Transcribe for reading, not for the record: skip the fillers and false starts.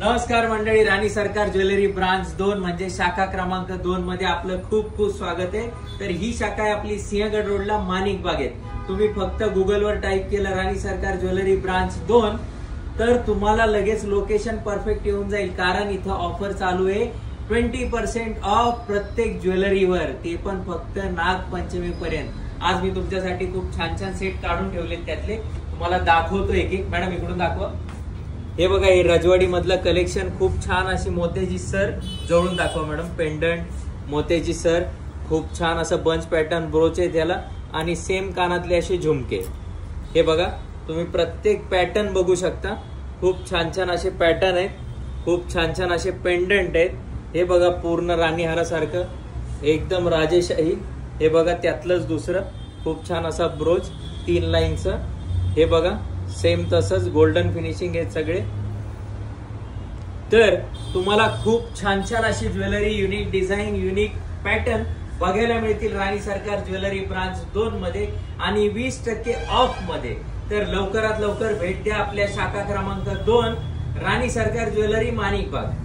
नमस्कार मंडळी, राणी सरकार ज्वेलरी ब्रांच 2 म्हणजे शाखा क्रमांक 2 मध्ये आपलं खूप खूप स्वागत आहे। तर ही शाखा आहे आपली सिंहगड रोडला माणिक बागेत। तुम्ही फक्त गुगलवर टाइप केलं राणी सरकार ज्वेलरी ब्रांच 2 तर तुम्हाला लगेच लोकेशन परफेक्ट येऊन जाईल, कारण इथं ऑफर चालू आहे 20% ऑफ प्रत्येक ज्वेलरीवर, ते पण फक्त नागपंचमी पर्यंत। आज मी तुमच्यासाठी खूप छान छान सेट काढून ठेवले, त्यातले तुम्हाला दाखवतो एक एक। मॅडम इकडून दाखवा। हे बघा, हे रजवाडी मधलं कलेक्शन, खूप छान अशी मोत्याची सर, जवळून दाखवा मॅडम। पेंडंट मोत्याची सर, खूप छान असं बंच पॅटर्न ब्रोच आहे त्याला, आणि सेम कानातले असे झुमके। हे बघा, तुम्ही प्रत्येक पॅटर्न बघू शकता, खूप छान छान असे पॅटर्न आहेत, खूप छान छान असे पेंडंट आहेत। हे बघा, पूर्ण राणीहारासारखं एकदम राजेशाही। हे बघा, त्यातलंच दुसरं खूप छान असा ब्रोच 3 लाईनचं। हे बघा, सेम तसंच गोल्डन फिनिशिंग आहेत सगळे। तर तुम्हाला खूप छान छान अशी jewellery, unique design, unique pattern बघायला मिळतील राणी सरकार ज्वेलरी ब्रांच 2 मध्ये, आणि 20% ऑफ मध्ये। तर लवकरात लवकर भेट द्या आपल्या शाखा क्रमांक 2 राणी सरकार ज्वेलरी माणिक बाग।